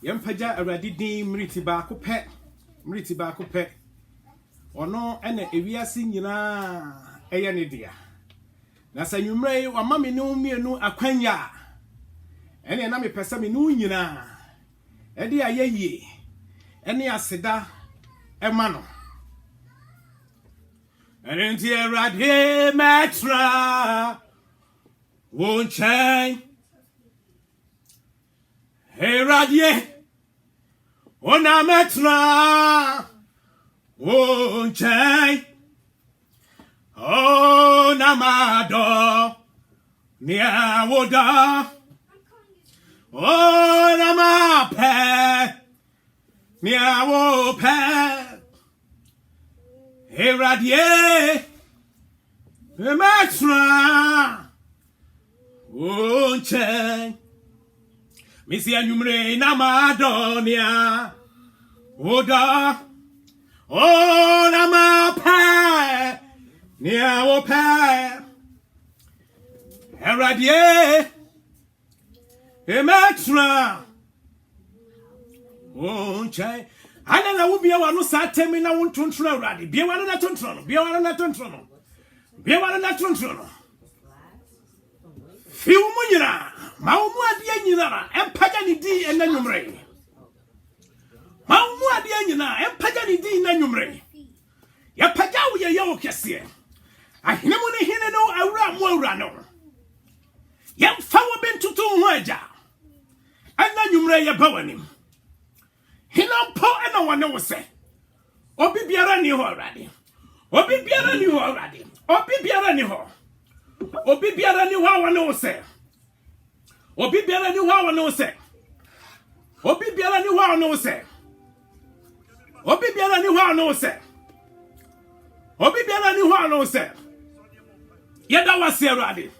Yempaja awurade din mriti ba ko pe ono ene ewiase nyina eye ne dia na sanwumre wama me no mienu akwanya ene na me pesa me no nyina ede ayeye ene aseda ema no ene nti awurade metra won chain Radie Ona metra Wonchai Ona mado Nia woda Ona mape Nia wo pe Radie Metra Wonchai Missy Anumre Namadonia Oda O Nama Pa Nia Opa Heradie Emetra Onchai Anana Ubia Wano Satemina won't tuntra radi. Be one na tuntrono. Be one na tuntrono. Be one na tuntrono. Fiu munyina. Maumu adie nyina empaja ni di ena nwumre. Maumu adie nyina empaja ni di ena nwumre. Ya paja wo ye wo kese. Ahene mu ne hene no awura mu awura no. Ya mfa wo bentutu ho aja. Ena nwumre ye bawanim. Hina mpo ena wone wo se. Obi biara ni ho awrade. Obi biara ni ho awrade. Obi biara ni ho. Obi biara ni ho wone wo se. Obi biara ni wa no se. Obi biara ni wa no se. Obi biara ni wa no se. Obi biara ni wa no se. Yeda wase awrade.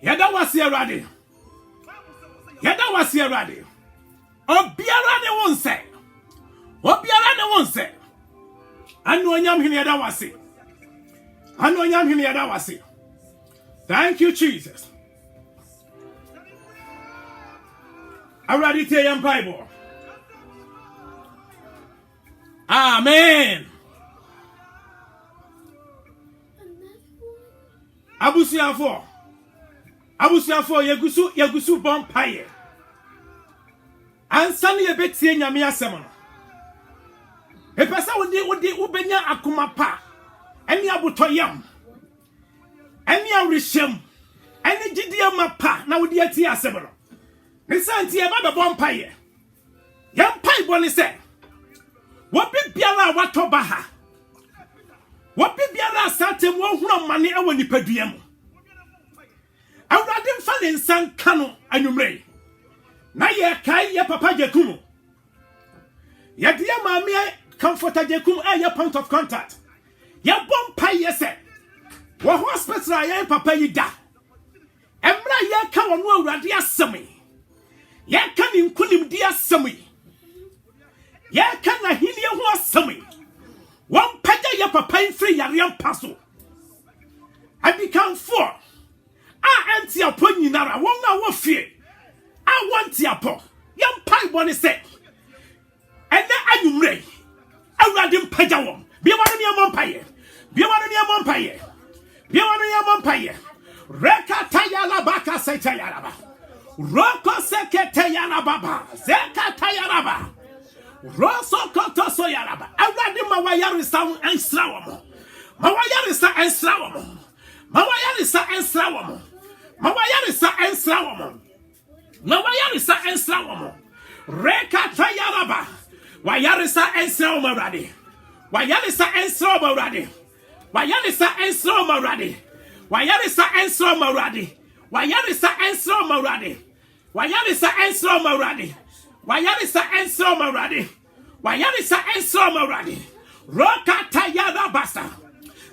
Yeda wase awrade. Yeda wase awrade. Obiara ne won se. Obiara ne won se. Anu onyam hene yeda wase. Anu onyam hene yeda wase. Thank you, Jesus. Already tell you Bible. Amen. Abusiafo yegusu bompaye. Ansa ne yebetie nyame asem no. Epesa wodi ubenya akoma pa. Eni abotoyam. Eni awrishem. Eni gidie mapa na wodi atie asem no. Nisanti e baba bompaye. Yampai boni se. Wobi biara watoba ha. Wobi biara satem wo hunu mane e woni padua mu. Awurade mfa ne nsan kano anwumre. Na ye kai ye papa Jakum. Ye de maame comforter Jakum ye point of contact. Ye bompaye se. Wo hospital ye papa yi da. Emra ye ka wono awurade asemi. Ye kan nkunim di asemi. Ye kan na hinie ho asemi. Won paja ye papa infri yare paso. Abikam 4. Anti apo nyinara won na wo fie. Wanti apo. Ye mpai bone se. Ene anwumre. Awurade mpaja won. Bia wano ne amompaye. Bia wano ne amompaye. Bia wano ne amompaye. Rekata yala baka seta yala ba. Roko sekete yarababa, zekata yaraba. Roso koto so yaraba. Awurade mawayarisa ensrawom. Mawayarisa ensrawom. Mawayarisa ensrawom. Mawayarisa ensrawom. Mawayarisa ensrawom. Rekata yaraba. Wayarisa ensrawom awurade. Wayarisa ensrawom awurade. Wayarisa ensrawom awurade. Wayarisa ensrawom awurade. Wayarisa ensro mawrade. Wayarisa ensro mawrade. Wayarisa ensro mawrade. Wayarisa ensro mawrade. Roka tayara basa.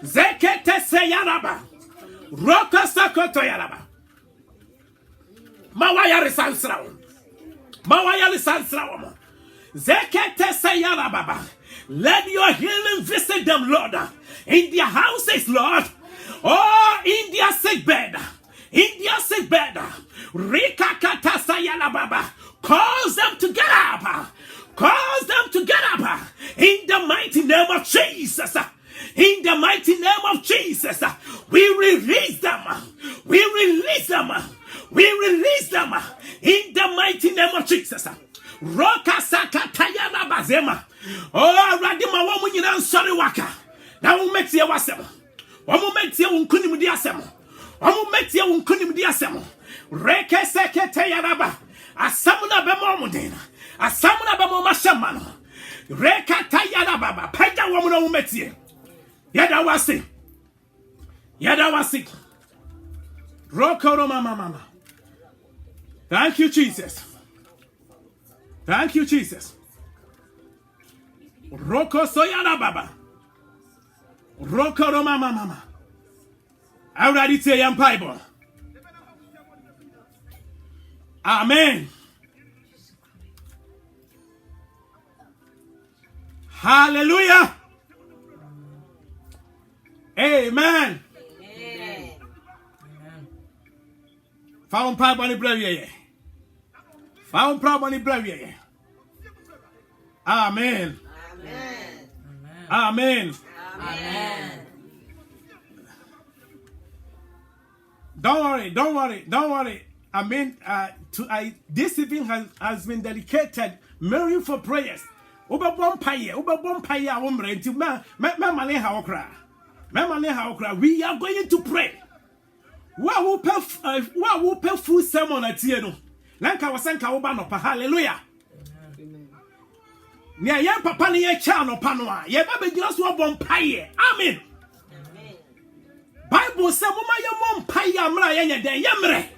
Zekete seyaraba. Roka sakoto yaraba. Mawayarisa ensro. Mawayarisa ensro. Zekete seyaraba. Let your healing visit them, Lord. In their houses, Lord. Oh, in their sick bed. India sick bed. Rika kata sayala baba. Cause them to get up. Cause them to get up. In the mighty name of Jesus. In the mighty name of Jesus. We release them. We release them. We release them. In the mighty name of Jesus. Roka sakataya na bazema. Oh, radima wa munyina nsori waka. Na umetie wasem. Wamumetie unkunim di asem. Wamumetie unkunim di asem. Reke sekete yaraba. Asamuna bemo mudena. Asamuna bemo mashamano. Reka tayara baba. Pega wamuna umetie. Yada wasi. Yada wasi. Rokoro mama. Thank you, Jesus. Thank you, Jesus. Roko soyara baba. Rokoro mama. Already say yam Bible. Amen. Hallelujah. Amen. Found Bible on the blue. Found Bible on the blue. Amen. Amen. Amen. Don't worry. I mean, this evening has been dedicated merely for prayers. Uba bompire, umre until we are going to pray. What will pay full sermon at Tieno? Lanka wasanka uba no pa hallelujah. Nia yan papa ni ye cha no panoa. Ye ba be just one bompire. Amen. Bible say mama ye bompire amra ye den ye mre.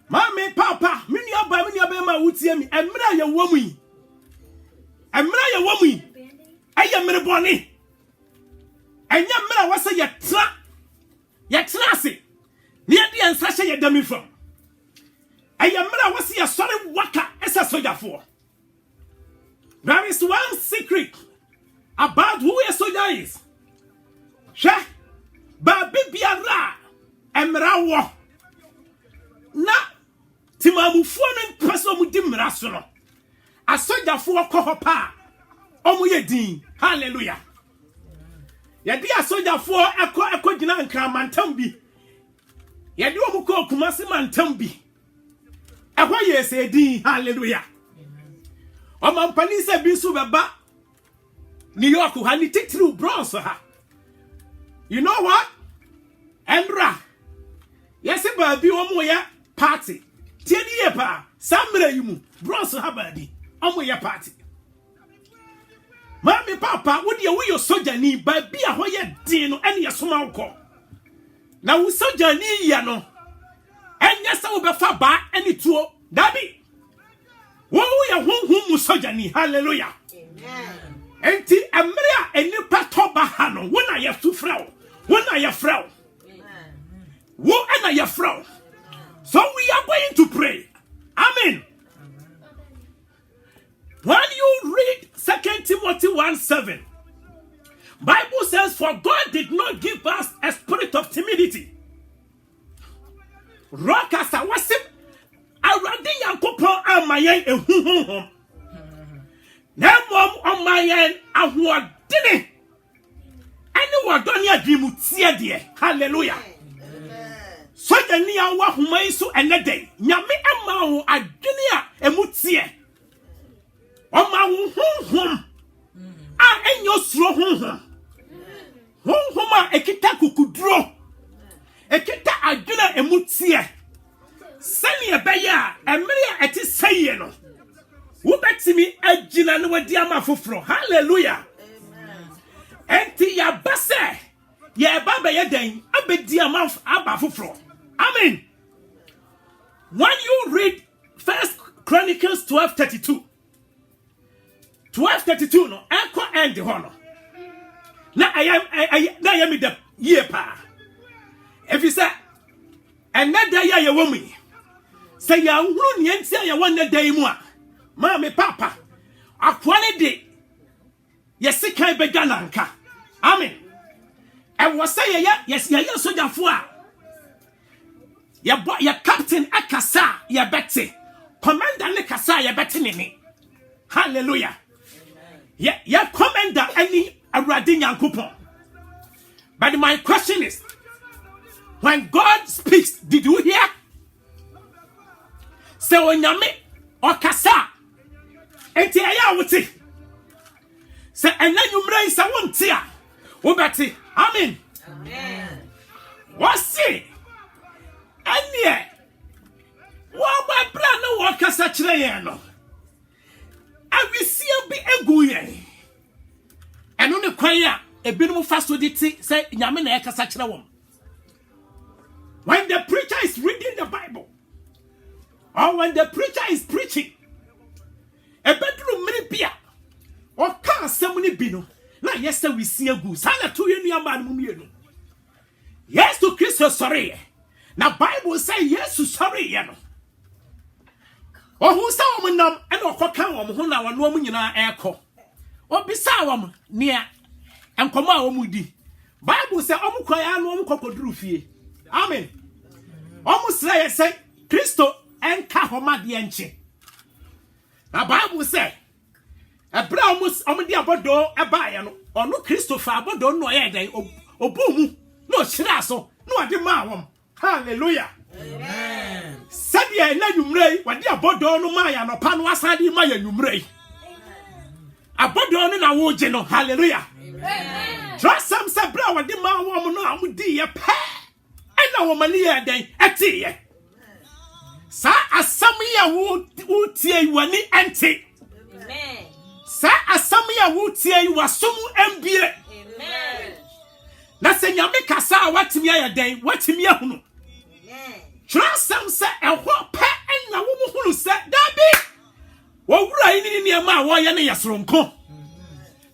Mami papa, mini aba ma wutie mi. Emra ye wo mu yi. Emra ye wo mu yi. Eye mre boni. Enya mra wase ye tra. Ye tra se. Ni ade ansa hye ye dami from. Eye mra wase ye sori waka esa sojafo. There is one secret about who a soldier is. She ba bibiara emra wo. Na timamufuo no mpaso mu di mra so no. Asojafo kɔ hɔ pa. Omo ye din. Hallelujah. Yedi asojafo ekɔ gina nkramantam bi. Yedi omo kɔ kumase mantam bi. Ɛhɔ ye se din. Hallelujah. Omampani se bi su beba New York ha ni titiri bronze ha. You know what? Endra. Yes ba bi omo ya party. Tieni ye pa samre yimu bronze ha ba di. Omo ya party. Mami papa wo de wo yo soja ni ba bi a ho ye din no ene ye soma wo. Na wo soja ni ya no. Enya se wo be fa ba ene tuo. Dabi. Wo ya honhom mu soja ni. Hallelujah. Amen. Enti emre a enipa toba ha no wo na ye sufra wo na ye fra amen wo na ye fra. So we are going to pray. Amen. When you read 2 Timothy 1:7, Bible says, for God did not give us a spirit of timidity. Rokasa wasip awrade yankopon amayen ehuhum. Na mom omayen ahoɔdene. Ani wadoni adwimu tie de. Hallelujah. Soja ni awa homa iso enede. Nyame ema wo adwene a emu tie. Oma wo honhom a enyo suro honhom. Honhom a ekita kukuduro. Ekita adwene emu tie. Sani ebeye a emre a eti seye no. Wo betimi agina no wadi ama foforo. Hallelujah. Enti ya base ya baba ye den abedi ama aba foforo. Amen. When you read 1 Chronicles 12:32. 12:32 no enko end ho no. Na I am the year pa. If you say another year you want me. Say ya hunu ni enti ya one day mu a. Mama papa akwale de yesikan bega nanka. Amen. And was say yes soja fo a ya captain akasa ya bete commander say ye betinini. Hallelujah. Ye commander any Awurade Nyankopɔn. But my question is, when God speaks, did you hear? Se onyame okasa enti eya wote se ena nwumre se wonte a wo beti amen wasi enie wo ba bra na wo kasa kire yen no awisia bi egu yen eno ne kwan a ebinum fa so diti se nyame na ekasa kire wom. When the preacher is reading the Bible, or when the preacher is preaching, a bedroom minipia, or can't somebody be no. Now, yes, we see a goose. Sana to you, man, yes, to Christ, sorry. Now, Bible say yes to sorry, you know. Or who saw me now, and or what kind of who now a woman in our echo. Or beside near and come out moody. Bible say, I'm crying, I'm cocodrufi. Amen. Almost say, Christo. And Kahoma the Enche. The Bible say, a brown mus omedi abodo a bayan or no Christopher abodo no ede or boom, no shiraso, no adimawam. Hallelujah. Amen. Sadia na numre, what the abodo no maya no panwasadi maya numre. Abodo no na wojeno. Hallelujah. Amen. Trust some sabra what the mawam no amudi a pa. And now Malia day at ye. Sa asamiya wu tie wani ente. Amen. Sa asamiya wu tie wasumu mbie. Amen. Na se nyame kasa watimi ayeden watimi ahunu. Amen. Trasam se ehwo pe na wo mu hunu se dabi. Wo wura ni niema wo ye ne yesronko.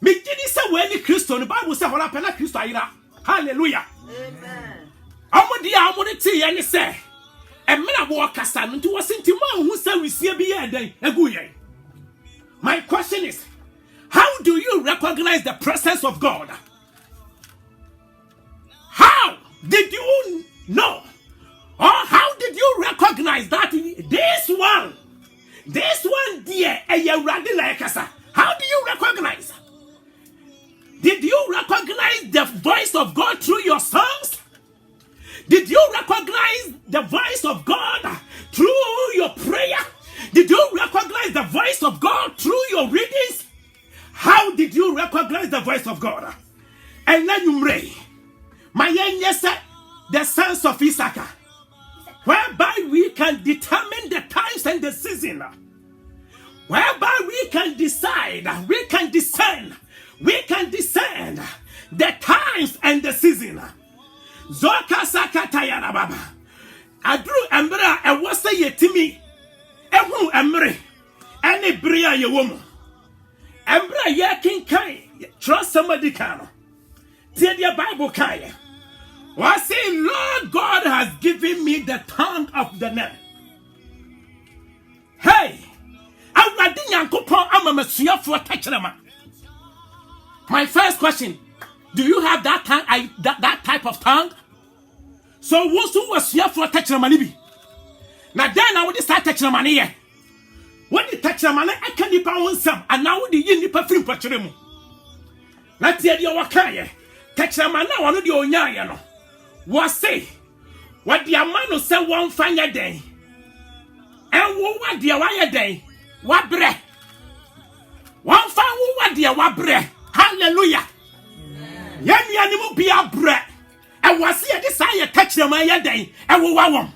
Me gidi se we ni Kristo no Bible se hola pe na Kristo ayira. Hallelujah. Amen. Amodi amodi tie ye ni se my question is, how do you recognize the presence of God? How did you know? Or how did you recognize that this one dear, how do you recognize? Did you recognize the voice of God through your songs? Did you recognize the voice of God through your prayer? Did you recognize the voice of God through your readings? How did you recognize the voice of God? And then you pray. My yes, the sons of Issachar, whereby we can determine the times and the season, whereby we can decide, we can discern the times and the season. Zoka sakata na baba. Adru embra e wose yetimi. Ehu emre. Ene bria ye womu. Embra ye kinkai. Trust somebody can. Tie the Bible kai. Was say, Lord God has given me the tongue of the learned. Hey, Awurade Nyankopɔn amamasuafo tachrema. My first question, do you have that tongue, that type of tongue? So who was here for tachrema ni bi? Na then I would start tachrema ni ye. When you tachrema na eka nipa wonsam, and now would yi nipa firi mpachremu. Na tie dia wakaye. Tachrema na wano di onyaye no. Was say, what the amano say one fanya den. And what the wire den. What bre? One fan what the what bre. Hallelujah. Yen yanimu be a bre. And was here desire tachrema ya den. And wo wawom.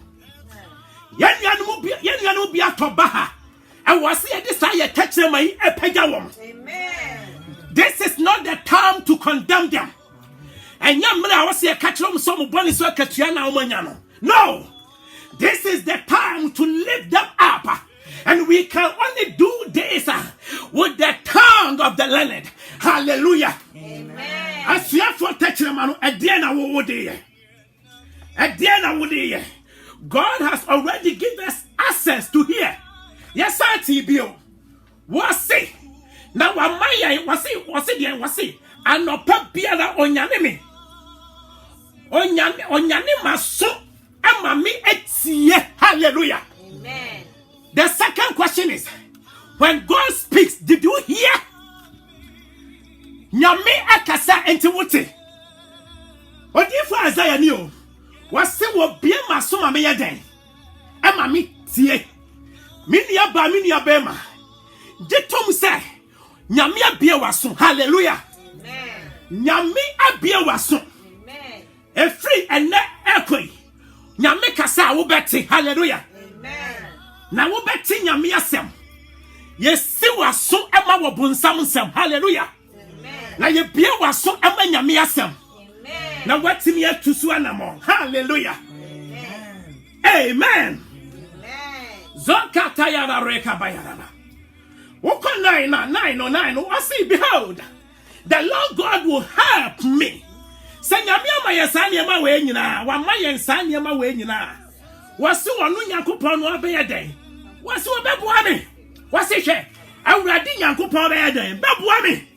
Yen yanimu be a tobaha. And was here desire tachrema e pejawom. Amen. This is not the time to condemn them. And yamra was here catch them some bonus so katiana omanyano. No, this is the time to lift them up, and we can only do this with the tongue of the learned. Hallelujah. Amen. As you have for tachrema, God has already given us access to hear. Yes, I tibio. Was say now? Was it? And no papiera onyanemi. Onyane maso amami etie. Hallelujah. Amen. The second question is, When God speaks, did you hear? Nyame akasa enti wote. Odi for Isaiah ni o. Wase wo bie maso ma me yeden. E ma me tie. Mini aba ma. Je tom say. Nyame abie waso. Hallelujah. Amen. Nyame abie waso. Amen. E free ene ekoi. Nyame kasa wo beti. Hallelujah. Amen. Na wo beti nyame asem. Yesi waso e ma wo bonsam nsem. Hallelujah. Amen. Na ye bie waso e ma nyame asem. Amen. Na watimi atusu anamo. Hallelujah. Amen. Amen. Zokata yara reka bayarana. Woko 9:9 I say, behold, the Lord God will help me. Sanyamia ma yesani ma we nyina, wa ma yensani ma we nyina. Wasi wonu Nyankopon no abeye den. Wasi obeboa me. Wasi hwe, awurade Nyankopon abeye den. Beboa me.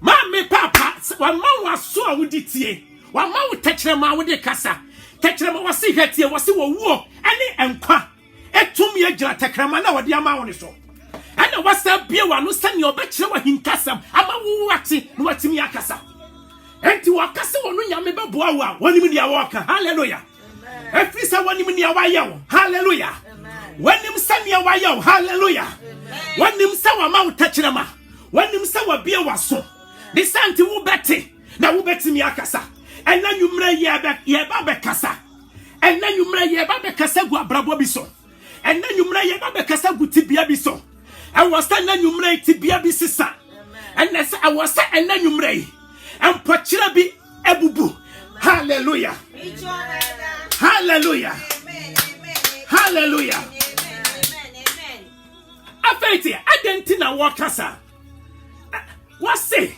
Ma me papa, wa ma waso a wodi tie. Wa ma wo tekrema wodi kasa. Tekrema wasi hwetie, wasi wo wuo, ene enkwa. Etum ye gira tekrema na wodi ama wo ne so. Ana wasa bie wa no sane obekire wa hinkasam ama wo wate no watimi akasa. Enti wakase wo no nyame beboa wo wonim dia woka. Hallelujah. Amen. Efisa wonim dia waye wo. Hallelujah. Amen. Wonim sane waye wo. Hallelujah. Amen. Wonim sa wa ma wo tekrema. Wonim sa wa bie waso. De santi wo bete na wo betimi akasa. Ena nwumra ye ba be kasa. Ena nwumra ye ba be kasa gu abrabo bi so. Ena nwumra ye ba be kasa gu tibia bi so. I was saying na nyumre tibia bi sisa. And I was saying na nyumre. And pochira bi ebubu. Hallelujah. Hallelujah. Hallelujah. Afeti adentina wakasa. What say?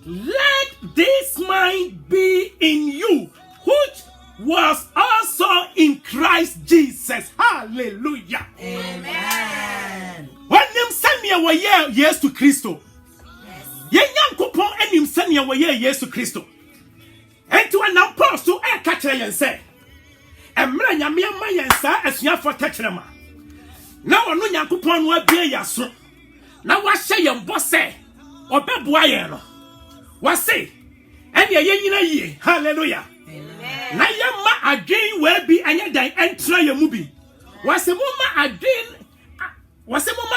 Let this mind be in you, which was also in Christ Jesus. Hallelujah. Amen. When them send me away, yes to Christo. Yes. Yankupon and him send me away, yes to Christo. And to an apostle, I catch and say, and Mranya Mayansa as you for Tetrama. Now I know Yankupon will be yasu. Now what say your boss say? Or Babuayano. What say? And ye, hallelujah. Amen. Na yama adwen will be anya dan entra ya mu bi. Wase mama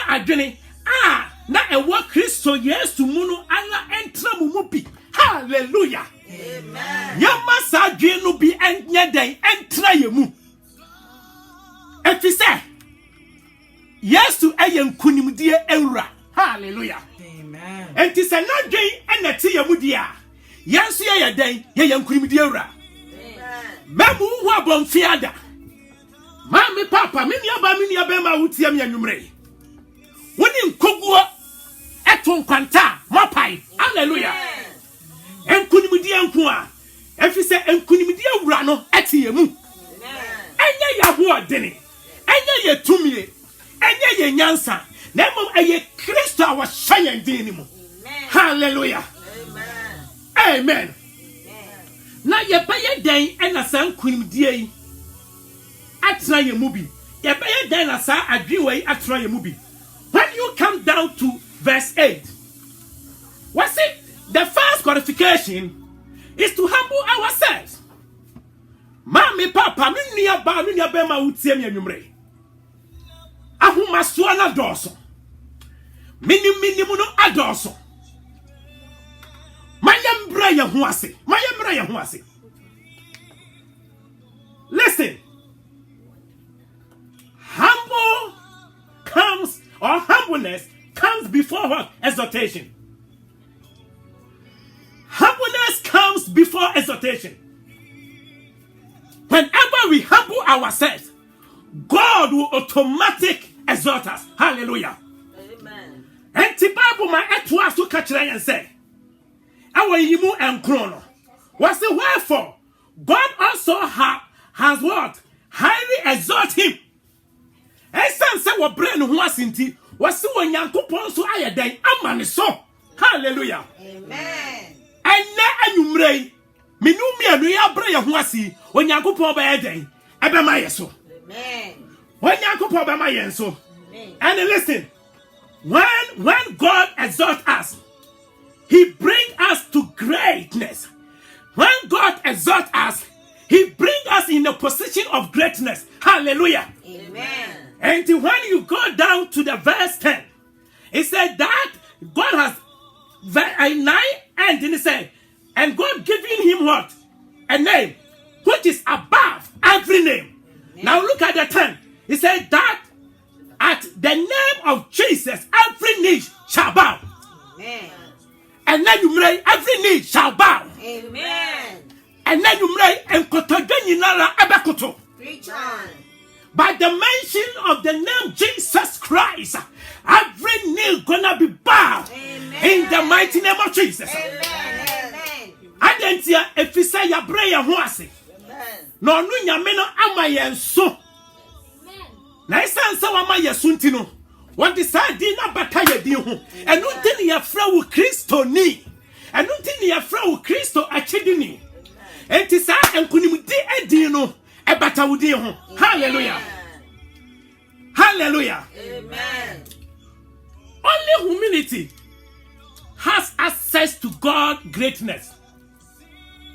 adwen na ewo Kristo Yesu mu no ala entra mu bi. Hallelujah. Amen. Yama sa adwen no bi anya dan entra ya mu. Efise Yesu ayenkunimdie ewura. Hallelujah. Amen. Enti se na dwen enati ya mu dia. Yansu ya dan yenkunimdie ewura. Memu hu abonfiada. Mami papa mini aba ma wutie me anwumre. Woni nkoguo eto nkwanta mopai. Hallelujah. Enkunimdie nko a efise enkunimdie wura no ete yemu. Enye ya ho odene. Enye ye tumie. Enye ye nyansa. Na mom eye Kristo a wo hyan din ni mu. Hallelujah. Amen. Amen. Na ye baye den ena san kunimdie yi atra ye mu bi ye baye den na sa adwenwe yi atra ye mu bi. When you come down to verse 8, what's it? The first qualification is to humble ourselves. Mami papa minia ba ma utie me anwumre. Ahuma so na doso. Minim no adoso. Mayembra ye ho ase. Listen. Humbleness comes before what? Exhortation. Humbleness comes before exhortation. Whenever we humble ourselves, God will automatically exhort us. Hallelujah. Amen. And the Bible ma etwa so ka kire yen say, "Awo yimu enkrono." What's the wherefore? God also has what? Highly exalt him. Esan say wo bre no ho asinti, wase wo Nyankopon so ayeden amane so. Hallelujah. Amen. Enne anwumrei, minumi anu ya bre ye ho asi, wo Nyankopon ba yeden, ebe ma yeso. Amen. Wo Nyankopon ba ma yenso. Amen. And listen, when God exalts us, he brings us to greatness. When God exalts us, he brings us in a position of greatness. Hallelujah. Amen. And when you go down to the verse 10, it said that God has a 9 and he said, and God giving him what? A name which is above every name. Amen. Now look at the 10. He said that at the name of Jesus, every knee shall bow. Amen. And then you may every knee shall bow. Amen. And then you may and preach on. by the mention of the name Jesus Christ, every knee gonna be bowed. Amen. In the mighty name of Jesus. Amen. Amen. Adentia if you say ya bray ya ho ase. No no nyame no ama ye nso. Na isan se wa ma ye so ntino. What decide na bata ye din ho. Enu nti ne ya fra wo Kristo ni. Enu nti ne ya fra wo Kristo achedi ni. Enti sa enkunimdi edin no e bata wo din ho. Hallelujah. Hallelujah. Amen. Only humility has access to God's greatness.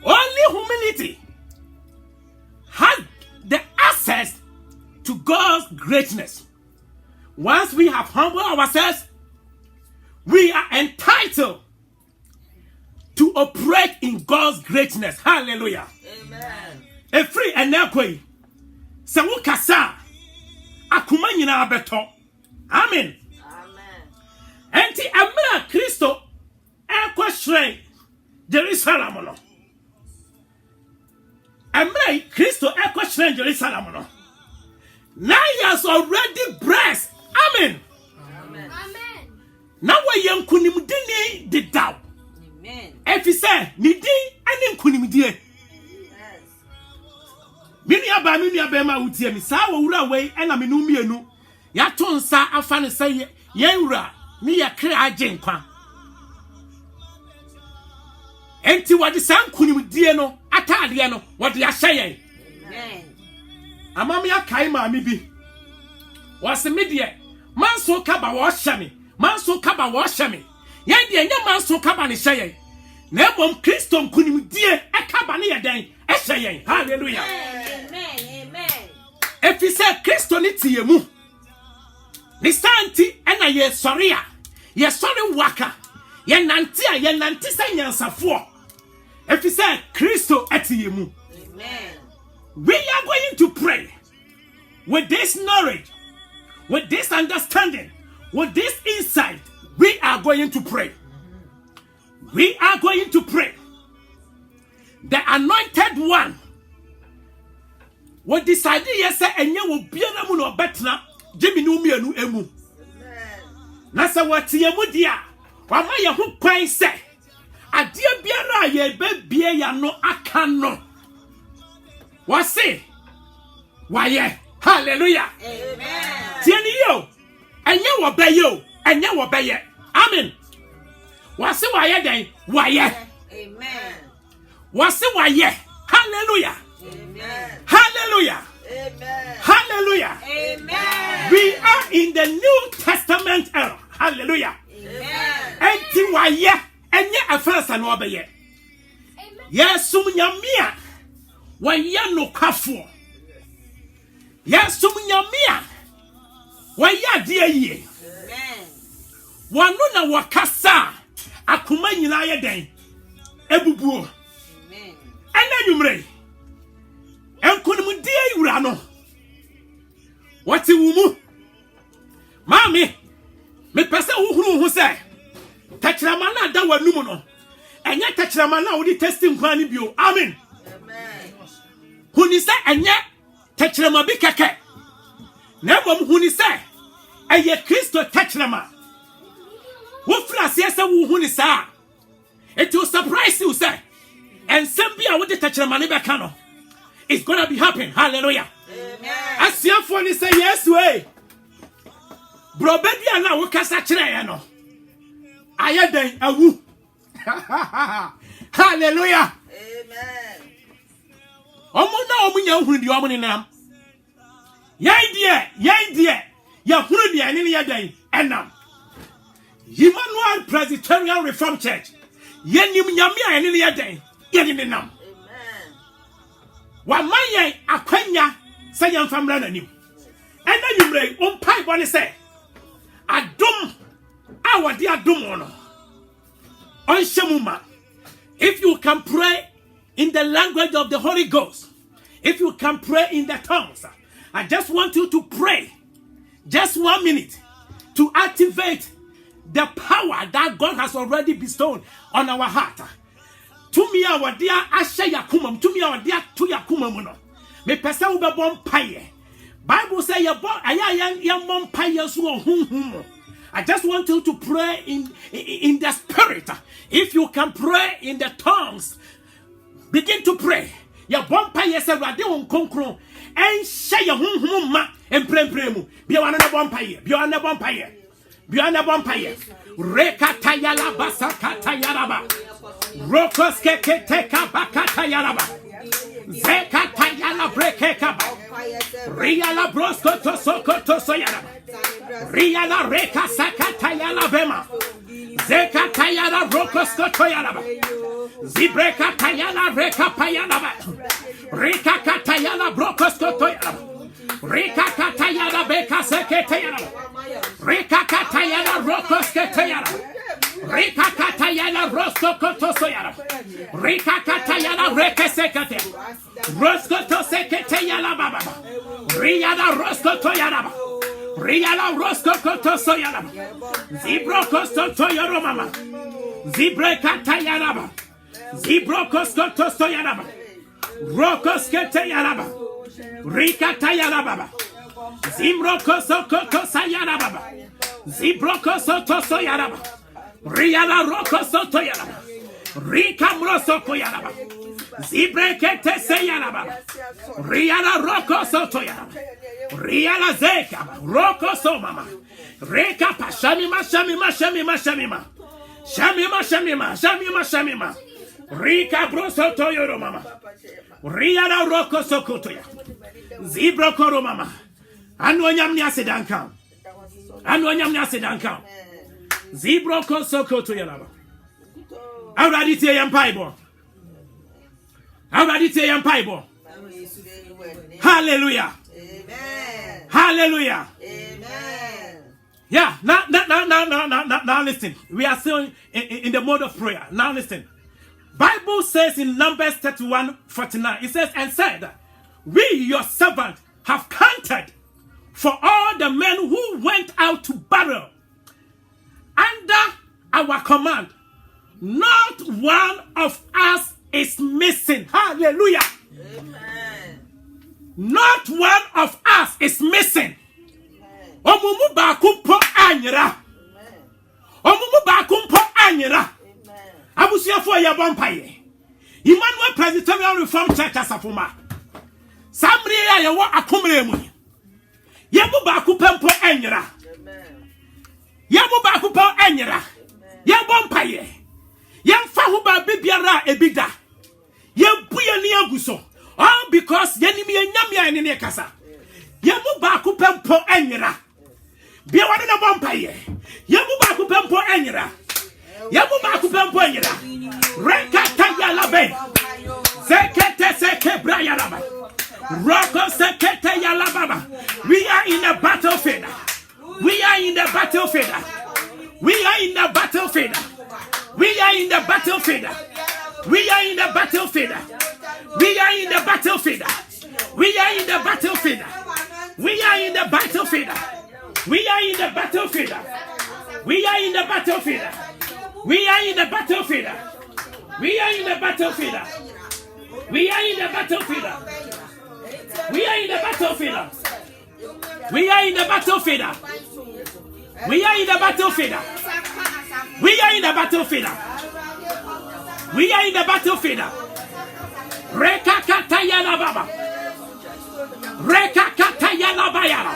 Only humility has the access to God's greatness. Once we have humbled ourselves, we are entitled to operate in God's greatness. Hallelujah. Amen. A free and ekwe. Sawu kasa akuma nyina abeto. Amen. Amen. Enti amra Kristo ekwa shrine Jerusalem no. Amra Kristo ekwa shrine Jerusalem no. Now he has already blessed. Amen. Amen. Amen. Now we yankunimdini the down. Amen. If he say nidi ani nkunimdie. Yes. Mini aba ma utie mi sa wo wura we na me nu mienu. Ya to nsa afa ne say ye wura mi ya kra agye nkwa. Enti wadi san kunimdie no atade no wadi ahye yen. Amen. Amami akai ma mi bi. Was media manso kaba wo hye me. Manso kaba wo hye me. Yen de nya manso kaba ne hye yen. Na ebom Kristo kunimdie e kaba ne yeden e hye yen. Hallelujah. Amen. Amen. If he said Kristo ni tie mu. Ni santi ena ye sori a. Ye sori waka. Ye nanti sa nyansafo. If he said Kristo etie mu. Amen. We are going to pray with this knowledge, with this understanding, with this insight. We are going to pray. We are going to pray. The anointed one will decide yes enye wo biana mu no betna Jimmy no mienu emu. Na sa watie mu dia wa ma ye ho kwan se ade biara ye be bie ya no aka no. Wase waye. Hallelujah. Amen. Tieni yo enye wo be yo enye wo be ye. Amen. Wase waye den waye. Amen. Wase waye. Hallelujah. Amen. Hallelujah. Amen. Hallelujah. Amen. We are in the New Testament era. Hallelujah. Amen. Enti waye enye afansa no obeye. Amen. Yesum nyamia waye no kwafo. Yesum nyamia waye ade aye. Amen. Wanu na wakasa akuma nyina ye den ebubuo. Amen. Ena nwumre enkunimdi ayura no wati wumu mami me pese uhuru hu se tachirama na da wanum no enye tachirama na wo di testing kwan ni bio. Amen. Amen. Huni se enye tachirama bi keke na bom huni se eye Kristo tachirama wo frase se wo huni sa it will surprise you say and sembi a wo di tachirama ne be ka no it's gonna be happening. Hallelujah. Amen. Asiafo ni say yes way. Bro baby ana wo kasa kire ye no. Ayadan awu. Hallelujah. Amen. Omo na omo nya hunu di omo ni nam. Yan die ya hunu di ani ne yadan enam. Emmanuel Presbyterian Reformed Church. Yenim nyamia ene ne yeden. Yene ne nam. Amen. Wa mayen akwanya se yemfamra nanim. Ena nyumre umpai bone se adom awade adom ono. Onshemuma. If you can pray in the language of the Holy Ghost, if you can pray in the tongues, I just want you to pray just 1 minute to activate the power that God has already bestowed on our heart. To me, our dear Asha Yakumam, to me, our dear to Yakumamuno. Me pesa ube bon paye. Bible say ya bon ayang bon paye so hum. I just want you to pray in the spirit. If you can pray in the tongues, begin to pray. Ya bon paye se rade on konkron. En sha ya hum ma emprempremu. Bia wana na bon paye. Bia wana bon paye. Biana Bompaye, Rekata Yalaba Sakata Yaraba, Rokos Kekeka Bakata Yaraba, Zekata Yalabreka, Riala Brosco to Soko to Soyaraba, Riala Reka Sakata Yalabema, Zekata Yala Rokos Kotoyaraba, Zibreka Tayala Reka Payanaba, Reka Katayala Brokos Kotoyaraba. Rika katayana beka seketayana. Rika katayana rokos ketayana. Rika katayana rosko kotosoyana. Rika katayana reke sekete. Rosko to seketayana baba. Riana rosko toyana. Riana rosko kotosoyana. Zibrokos toyoro mama. Zibreka tayana. Zibrokos kotosoyana. Rokos ketayana. Rika tayana baba. Zimbroko sokoto sayana baba. Zibroko soto soyana baba. Riana roko soto yana baba. Rika mrosoko yana baba. Zibrekete sayana baba. Riana roko soto yana baba. Riana zeka baba. Roko so mama. Reka pa shamima. Shamima. Rika brosoto yoro mama. Riana roko sokoto ya. Zibroko mama. Anu onyam ni asedanka. Zibroko sokoto ya laba. Awradi tie yampaibo. Hallelujah. Amen. Hallelujah. Amen. Yeah, now listen. We are still in the mode of prayer. Now listen. Bible says in Numbers 31:49, it says, and said, we, your servant, have counted for all the men who went out to battle under our command. Not one of us is missing. Hallelujah. Amen. Not one of us is missing. Omumu bakumpo anyira. Omumu bakumpo anyira. Abusiafo ya bompaye. Emmanuel Presbyterian Reformed Church asafuma. Samri ya yewo akomre mu. Yemu ba kupempo enyira. Yemu ba kupo enyira. Ye bompaye. Yemfa ho ba bibiara ebida. Yempuye ni aguso. All because yenim yenyamia ene ne kasa. Yemu ba kupempo enyira. Bia wane na bompaye. Yemu ba kupempo enyira. Yamu makupempo enyira. Rekata yalabe. Sekete seke brayalaba. Roko sekete yalababa. We are in the battlefield. We are in the battlefield. We are in the battlefield. We are in the battlefield. We are in the battlefield. We are in the battlefield. We are in the battlefield. We are in the battlefield. We are in the battlefield. We are in the battlefield. We are in the battlefield. We are in the battlefield. We are in the battlefield. We are in the battlefield. We are in the battlefield. We are in the battlefield. We are in the battlefield. We are in the battlefield. Reka katayana baba. Reka katayana bayana.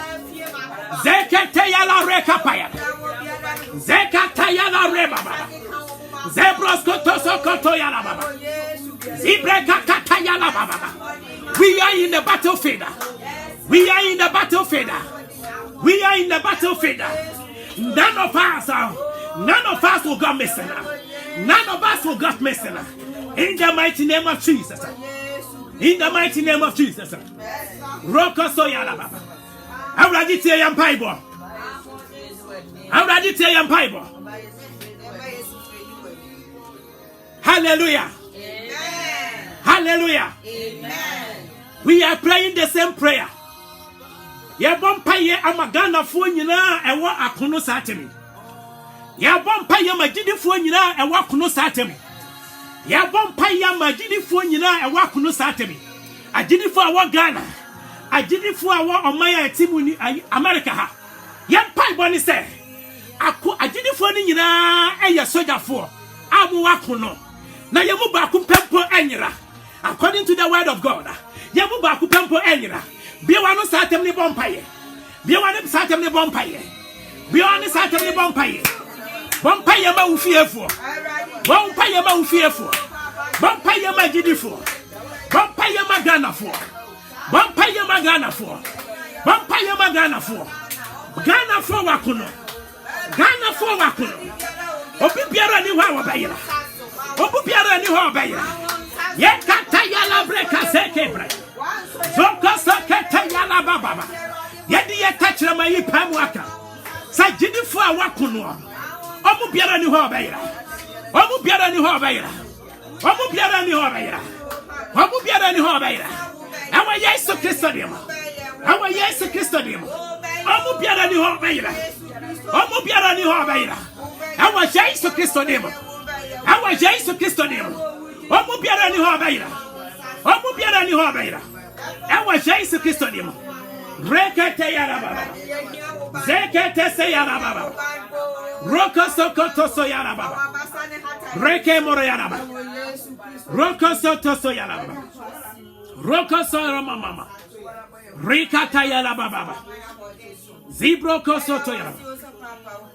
Zeketayana reka payana. Zekatayana rebaba. Zebroskotoso kotoyana baba. Zibreka katayana baba. We are in the battlefield. We are in the battlefield. We are in the battlefield. None of us None of us will go missing. None of us will go missing. In the mighty name of Jesus. In the mighty name of Jesus. Roko soyala baba. I'm ready to your Bible. I'm ready to your Bible. Hallelujah. Amen. Hallelujah. Amen. We are praying the same prayer. Ya bompa ye amagana fo nyina ewo akono satemi. Ya bompa ye magidi fo nyina ewo akono satemi. Ya bompa ye magidi fo nyina ewo akono satemi. Agidi fo awo Ghana. Agidi fo awo omaya etimu ni America ha. Ya pai boni se agidi fo ni nyina eye soja fo amu akono. Na ye mu ba ku pempo enyira. According to the word of God. Ye mu ba ku pempo enyira. Biwa no satem ni bompaye. Biwa no satem ni bompaye. Biwa no satem ni bompaye. Bompaye ma ufiefo. Bompaye ma ufiefo. Bompaye ma gidifo. Bompaye ma ganafo. Bompaye ma ganafo. Bompaye ma ganafo. Ganafo wakuno. Ganafo wakuno. Obi biara ni wa bayira. Obi biara ni wa bayira. Ye kata yala breka sekebra. Zoko saketa yala baba. Yedi ye tachira mayi pamuaka. Sa jidifu awakuno. Omu biara ni ho bayira. Omu biara ni ho bayira. Omu biara ni ho bayira. Omu biara ni ho bayira. Awa Yesu Kristo demo. Awa Yesu Kristo demo. Omu biara ni ho bayira. Omu biara ni ho bayira. Awa Yesu Kristo demo. Awa Yesu Kristo demo. Omu biara ni ho bayira. Omu biara ni ho bayira. Awa Yesu Kristo demo. Rekete yara baba. Zekete se yara baba. Roko sokoto so yara baba. Reke moro yara baba. Roko soto so yara baba. Roko so mama. Rikata yara baba. Zibroko soto yara baba.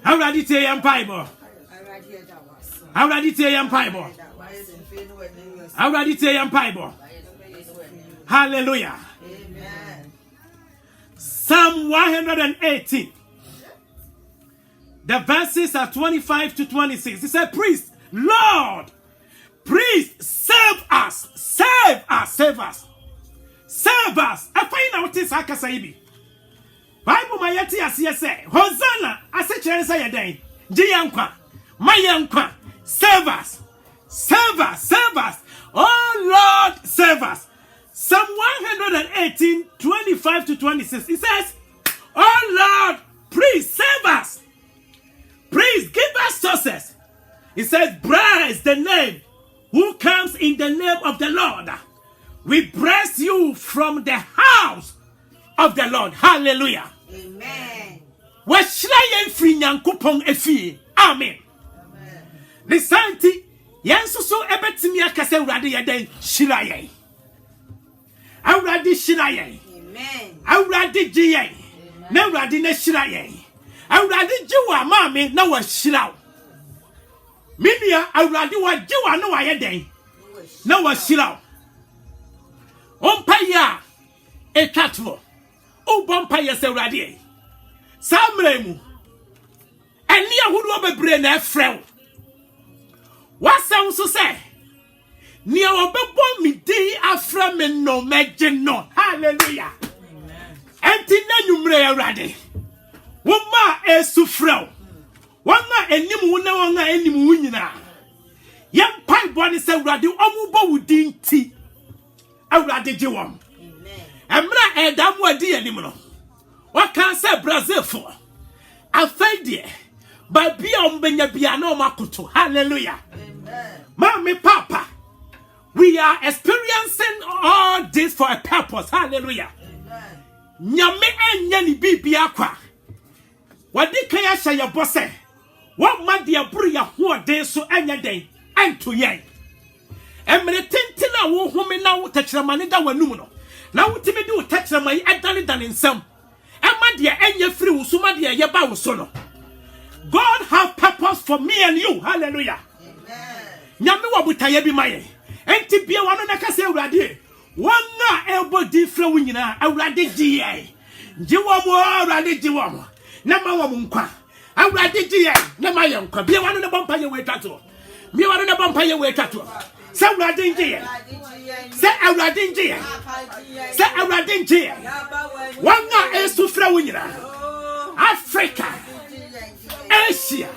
How ready to your Bible? How ready to your Bible? How ready to your Bible? Hallelujah. Amen. Psalm 118. The verses are 25 to 26. It said, priest, Lord, priest, save us, save us, save us, save us. I find out this Akasaibi. Bible mayati asiyese. Hosanna, asechere say yeden. Jiyankwa, mayankwa, save us, save us, save us. Oh Lord, save us. Psalm 118, 25 to 26. It says, oh Lord, please save us. Please give us success. It says, bless the name who comes in the name of the Lord. We bless you from the house of the Lord. Hallelujah. Amen. Washrayen free nyankopon efi. Amen. Lisanti, yansuso ebetimi akase urade yeden shirayen. Awurade shirayen. Amen. Awurade jiyen. Na awurade na shirayen. Awurade jiwa maame na wa shiraw. Minia awurade wa jiwa na wa yeden. Na wa shiraw. Ompaya etwatwo. O bompaya se awurade. Samremu. Eni ahudu obebre na efrew. Wasam so say Nia obebo mi di afra me no meje no. Hallelujah. Amen. Enti na nwumre awurade. Woma esufrew. Woma enim wo na wona enim wo nyina. Yem pai boni se awurade omubo wudi nti. Awurade je wom. Amen. Emra edamu adi enim no. Waka se Brazil for. Afedie. Babia ombenya bia na omakoto. Hallelujah. Amen. Mommy, Papa, we are experiencing all this for a purpose. Hallelujah. Amen. Nyame enya ni bibia kwa. Wadi kaya sha ya bose. Wa made aburu ya hoden so enya den anto yen. Emre tentina wo home na wo tachiramane da wanum no. Na wo timi di wo tachiramane edane dane nsam. Ema de enya firi wo so ma de ye ba wo so no. God have purpose for me and you. Hallelujah. Amen. Nyame wabutaye bi maye. Enti bia wano na kase awurade. Wanga ebo di fra wo nyina awurade giye. Giwo mo awurade giwo mo. Na ma wo nkwa. awurade gye na ma yɛ nkwa bia wano ne bompa ye we twato bia wano ne bompa ye we twato sɛ awurade gye sɛ awurade gye sɛ awurade gye wanga esu fra wo nyina Africa, Asia,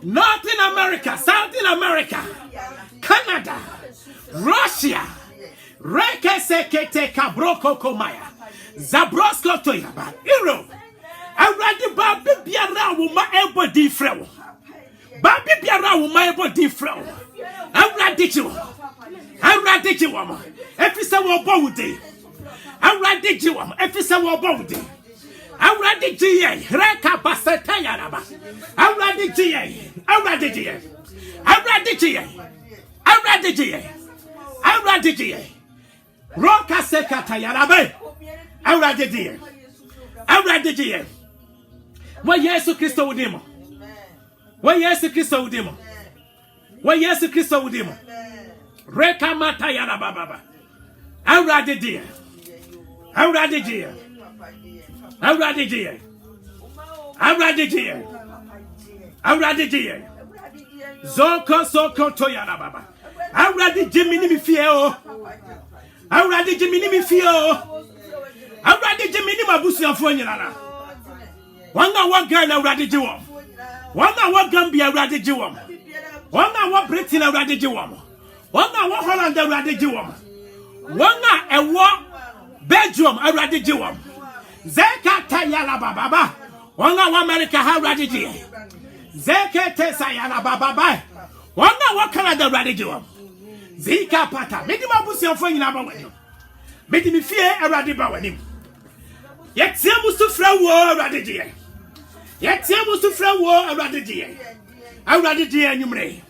Northern America, Southern America, Canada, Russia, Reke sekete kabroko komaya, Zabrosko toyaba, Europe. Awurade ba bibiara wo ma ebo di frewo. Ba bibiara wo ma ebo di frewo. Awurade chi wo. Awurade chi wo ma. Efise wo bo wude. Awurade chi wo ma. Efise wo bo wude. Awurade chi ye. Reka baseta yaraba. Awurade chi ye. Awurade chi ye. Awurade chi ye. Awurade chi ye. Awurade chi ye. Roka sekata yaraba. Awurade chi ye. Awurade chi ye. Wa Yesu Kristo udimo. Wa Yesu Kristo udimo. Wa Yesu Kristo udimo. Reka mata yara baba. Awurade die. Awurade die. Awurade die. Awurade die. Awurade die. Zoko to yara baba. Awurade jimini mi fie o. Awurade jimini mi fie o. Awurade jimini mabusuafo nyina. Wanga wa Ghana awurade gye wom. Wanga wa Gambia awurade gye wom. Wanga wa Britain awurade gye wom. Wanga wa Holland awurade gye wom. Wanga ewo Belgium awurade gye wom. Zeka tayala baba. Wanga wa America awurade gye. Zeka tesa yala baba. Wanga wa Canada awurade gye wom. Zika pata. Medi mabusuafo nyina ba wani. Medi mi fie awurade ba wani. Yetia musufra wo awurade gye. Yetia musufra wo awurade gye. Awurade gye anyumre.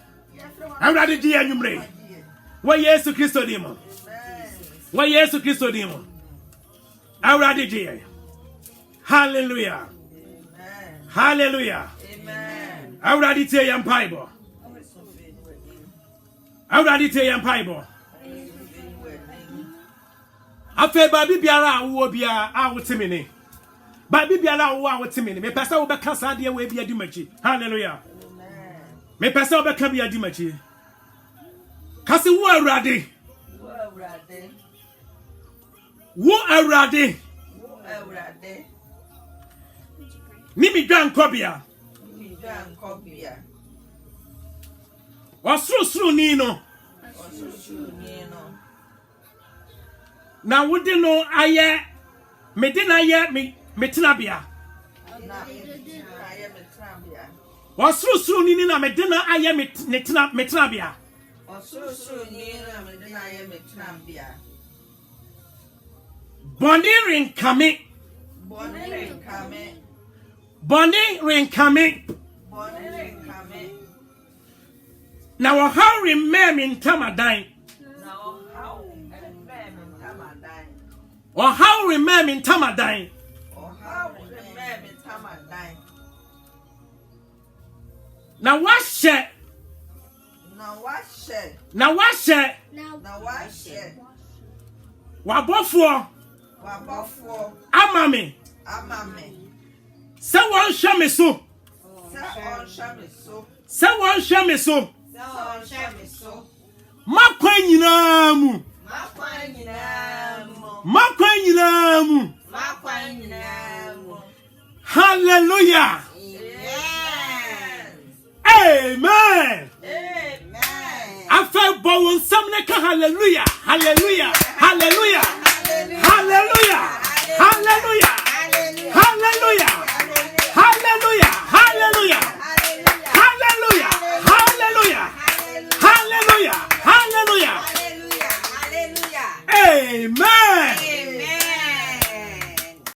Awurade gye anyumre. Wa Yesu Kristo dimo. Wa Yesu Kristo dimo. Awurade gye. Hallelujah. Hallelujah. Amen. Awurade tie yam Bible. Awurade tie yam Bible. Afe ba bibiara wo bia a wotemene ba bibiara wo a wotemene me pesa wo beka saade we bia di machi hallelujah amen me pesa wo beka bia di machi kasi wo awurade ni mi dwan kobia osuru ni no na wudi no aye medina aye metinabia osuru ni na medina aye metinabia osuru ni na medina aye metinabia boni rinkame na wo how remember in tamadan or how remember in Tamadan. Now what share? Wabofo. Amame. Someone show me so. Makwanyinamu. Hallelujah. Amen. I felt born some hallelujah. Hallelujah. Hallelujah. Hallelujah. Hallelujah. Hallelujah. Hallelujah. Hallelujah.